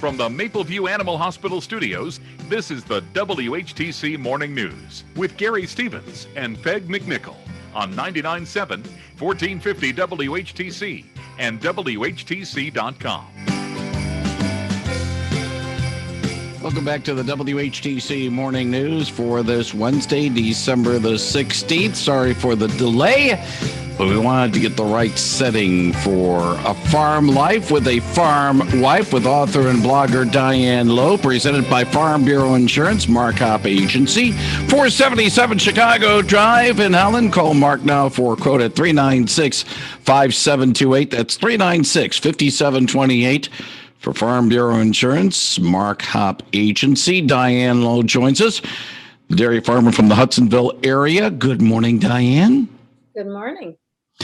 From the Mapleview Animal Hospital studios, this is the WHTC Morning News with Gary Stevens and Peg McNichol on 99.7, 1450 WHTC and WHTC.com. Welcome back to the WHTC Morning News for this Wednesday, December the 16th. Sorry for the delay, but we wanted to get the right setting for a farm life with a farm wife with author and blogger Diane Loew, presented by Farm Bureau Insurance, Mark Hop Agency, 477 Chicago Drive in Helen. Call Mark now for a quote at 396-5728. That's 396-5728. For Farm Bureau Insurance, Mark Hop Agency. Diane Loew joins us, dairy farmer from the Hudsonville area. Good morning, Diane. Good morning.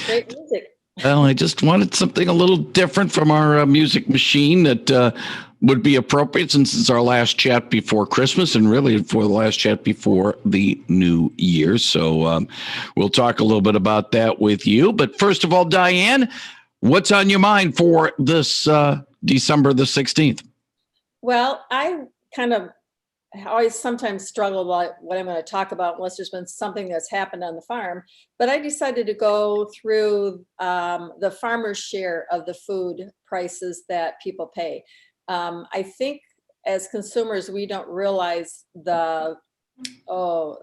Great music. Well, I just wanted something a little different from our music machine that would be appropriate since it's our last chat before Christmas and really for the last chat before the new year. So we'll talk a little bit about that with you. But first of all, Diane, what's on your mind for this December the 16th? Well, I kind of always sometimes struggle about what I'm going to talk about unless there's been something that's happened on the farm. But I decided to go through the farmer's share of the food prices that people pay. I think as consumers, we don't realize the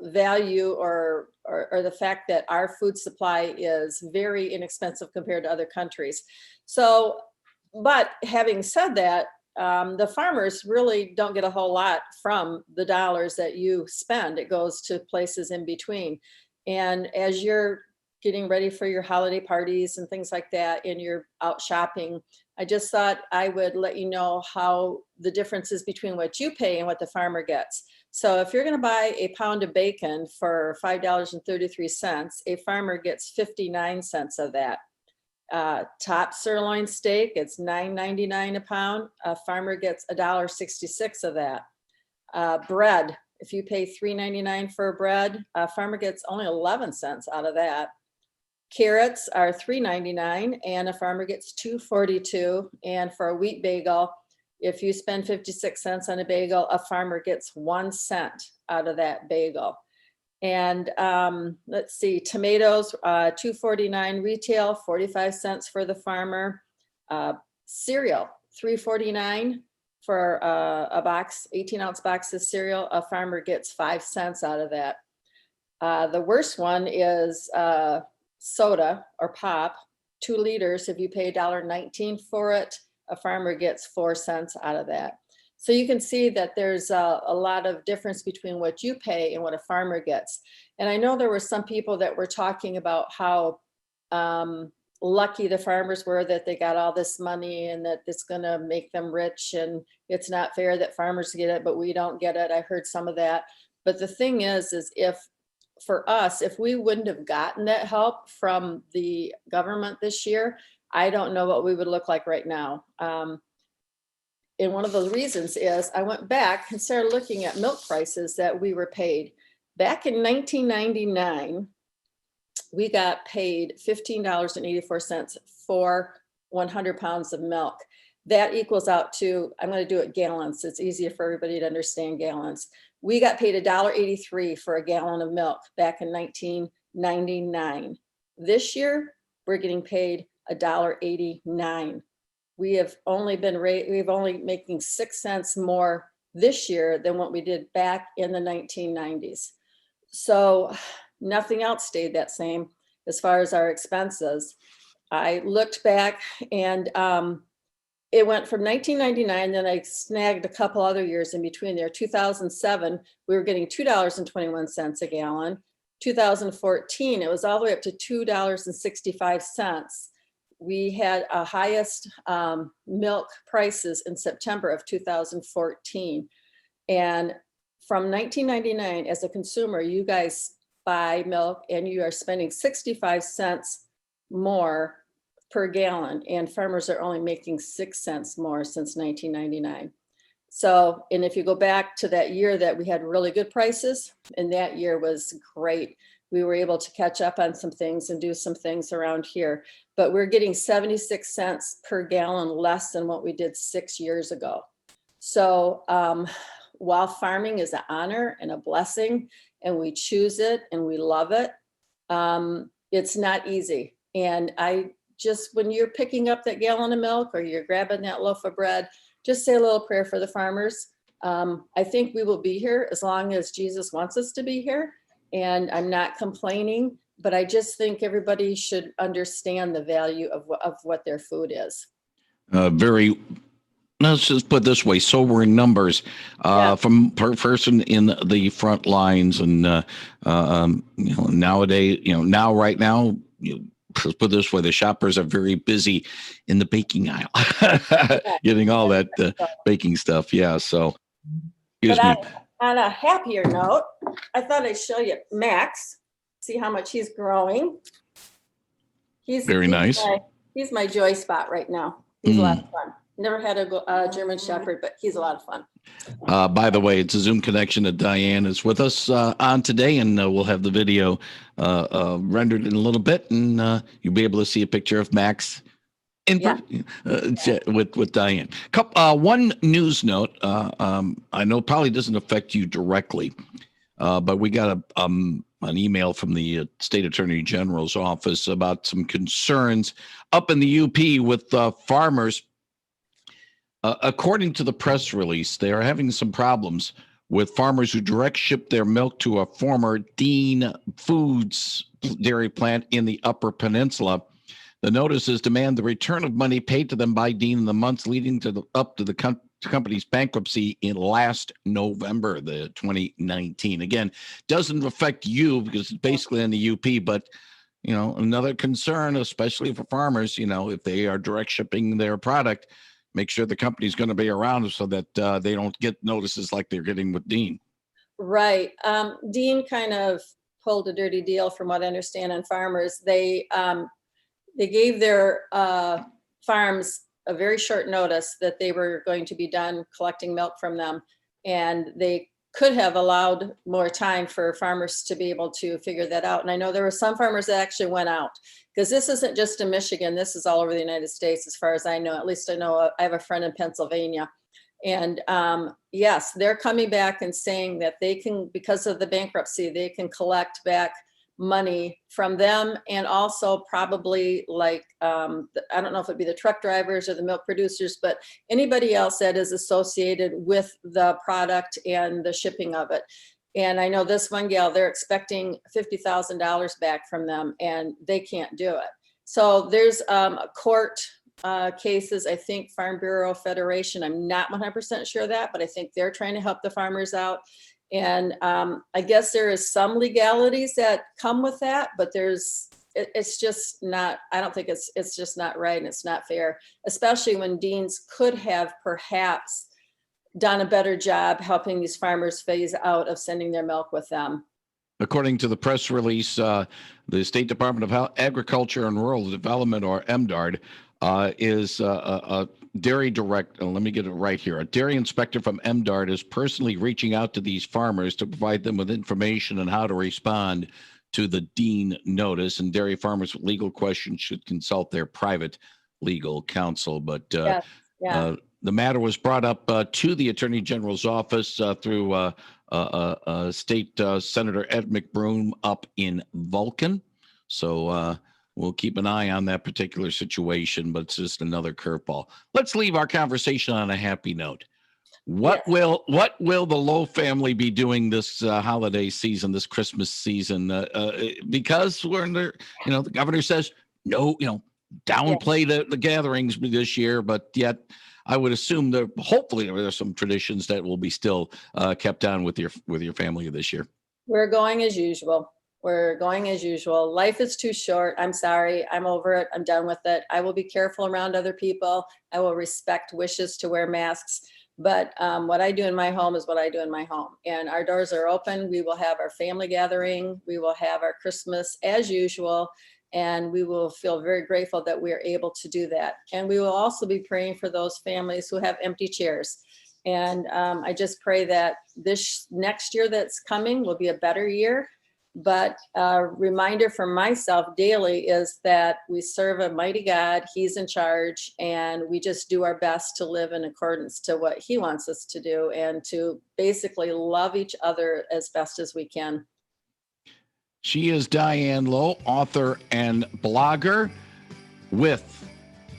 value or the fact that our food supply is very inexpensive compared to other countries. So, but having said that, the farmers really don't get a whole lot from the dollars that you spend. It goes to places in between. And as you're getting ready for your holiday parties and things like that, and you're out shopping, I just thought I would let you know how the difference is between what you pay and what the farmer gets. So if you're going to buy a pound of bacon for $5.33, a farmer gets 59 cents of that. Top sirloin steak, it's $9.99 a pound. A farmer gets $1.66 of that. Bread, if you pay $3.99 for bread, a farmer gets only 11 cents out of that. Carrots are $3.99 and a farmer gets $2.42. And for a wheat bagel, if you spend 56 cents on a bagel, a farmer gets 1 cent out of that bagel. And let's see, tomatoes, $2.49 retail, 45 cents for the farmer. Cereal, $3.49 for a box, 18-ounce box of cereal. A farmer gets 5 cents out of that. The worst one is soda or pop, 2 liters. If you pay $1.19 for it, a farmer gets 4 cents out of that. So you can see that there's a lot of difference between what you pay and what a farmer gets. And I know there were some people that were talking about how lucky the farmers were that they got all this money and that it's going to make them rich and it's not fair that farmers get it, but we don't get it. I heard some of that. But the thing is if for us, if we wouldn't have gotten that help from the government this year, I don't know what we would look like right now. And one of those reasons is I went back and started looking at milk prices that we were paid. Back in 1999, we got paid $15.84 for 100 pounds of milk. That equals out to, I'm going to do it gallons. It's easier for everybody to understand gallons. We got paid $1.83 for a gallon of milk back in 1999. This year, we're getting paid $1.89. We have only we've only making 6 cents more this year than what we did back in the 1990s. So nothing else stayed that same as far as our expenses. I looked back and it went from 1999, then I snagged a couple other years in between there. 2007, we were getting $2.21 a gallon. 2014, it was all the way up to $2.65. We had a highest milk prices in September of 2014. And from 1999, as a consumer, you guys buy milk and you are spending 65 cents more per gallon, and farmers are only making 6 cents more since 1999. So, and if you go back to that year that we had really good prices, and that year was great. We were able to catch up on some things and do some things around here, but we're getting 76 cents per gallon less than what we did 6 years ago. So while farming is an honor and a blessing, and we choose it and we love it, it's not easy. And when you're picking up that gallon of milk or you're grabbing that loaf of bread, just say a little prayer for the farmers. I think we will be here as long as Jesus wants us to be here. And I'm not complaining, but I just think everybody should understand the value of what their food is. Let's just put it this way, sobering numbers from per person in the front lines. And, nowadays, right now, let's put it this way, the shoppers are very busy in the baking aisle, getting all that baking stuff. Yeah. So, excuse me. On a happier note, I thought I'd show you Max, see how much he's growing. He's very nice. He's my joy spot right now. He's a lot of fun. Never had a German Shepherd, but he's a lot of fun. By the way, it's a Zoom connection that Diane is with us on today, and we'll have the video rendered in a little bit, and you'll be able to see a picture of Max with Diane. One news note, I know probably doesn't affect you directly, but we got an email from the State Attorney General's office about some concerns up in the UP with farmers. According to the press release, they are having some problems with farmers who direct ship their milk to a former Dean Foods dairy plant in the Upper Peninsula. The notices demand the return of money paid to them by Dean in the months leading up to the company's bankruptcy in last November, the 2019. Again, doesn't affect you because it's basically in the UP, but another concern, especially for farmers, if they are direct shipping their product, make sure the company's going to be around so that they don't get notices like they're getting with Dean. Right. Dean kind of pulled a dirty deal from what I understand on farmers. They gave their farms a very short notice that they were going to be done collecting milk from them. And they could have allowed more time for farmers to be able to figure that out. And I know there were some farmers that actually went out, because this isn't just in Michigan, this is all over the United States, as far as I know. At least I know I have a friend in Pennsylvania. And yes, they're coming back and saying that they can, because of the bankruptcy, they can collect back money from them, and also probably I don't know if it'd be the truck drivers or the milk producers, but anybody else that is associated with the product and the shipping of it. And I know this one gal, they're expecting $50,000 back from them, and they can't do it. So there's court cases, I think Farm Bureau Federation, I'm not 100% sure of that, but I think they're trying to help the farmers out. And I guess there is some legalities that come with that, but it's just not, I don't think it's just not right, and it's not fair, especially when Dean's could have perhaps done a better job helping these farmers phase out of sending their milk with them. According to the press release, the State Department of Agriculture and Rural Development, or MDARD, is a dairy director. Let me get it right here. A dairy inspector from MDARD is personally reaching out to these farmers to provide them with information on how to respond to the Dean notice. And dairy farmers with legal questions should consult their private legal counsel. But the matter was brought up to the Attorney General's office through State Senator Ed McBroom up in Vulcan. So we'll keep an eye on that particular situation, but it's just another curveball. Let's leave our conversation on a happy note. What will the Loew family be doing this holiday season, this Christmas season? Because we're in the, the governor says no, downplay the gatherings this year, but yet I would assume that hopefully there are some traditions that will be still kept on with your family this year. We're going as usual. Life is too short. I'm sorry. I'm over it. I'm done with it. I will be careful around other people. I will respect wishes to wear masks. But what I do in my home is what I do in my home. And our doors are open. We will have our family gathering. We will have our Christmas as usual. And we will feel very grateful that we are able to do that. And we will also be praying for those families who have empty chairs. And I just pray that this next year that's coming will be a better year. But a reminder for myself daily is that we serve a mighty God. He's in charge, and we just do our best to live in accordance to what he wants us to do and to basically love each other as best as we can. She is Diane Loew, author and blogger with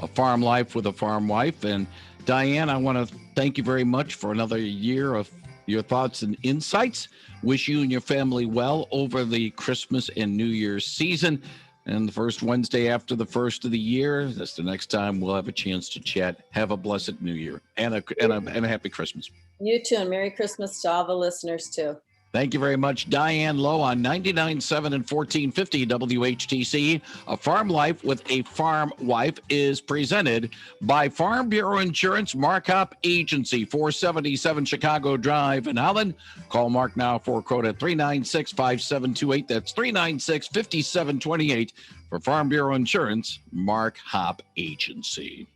A Farm Life with a Farm Wife. And Diane, I want to thank you very much for another year of your thoughts and insights. Wish you and your family well over the Christmas and New Year's season. And the first Wednesday after the first of the year, that's the next time we'll have a chance to chat. Have a blessed New Year and a happy Christmas. You too, and Merry Christmas to all the listeners too. Thank you very much, Diane Loew on 99.7 and 1450 WHTC. A Farm Life with a Farm Wife is presented by Farm Bureau Insurance Markup Agency, 477 Chicago Drive in Holland. Call Mark now for a quote at 396-5728. That's 396-5728 for Farm Bureau Insurance Markup Agency.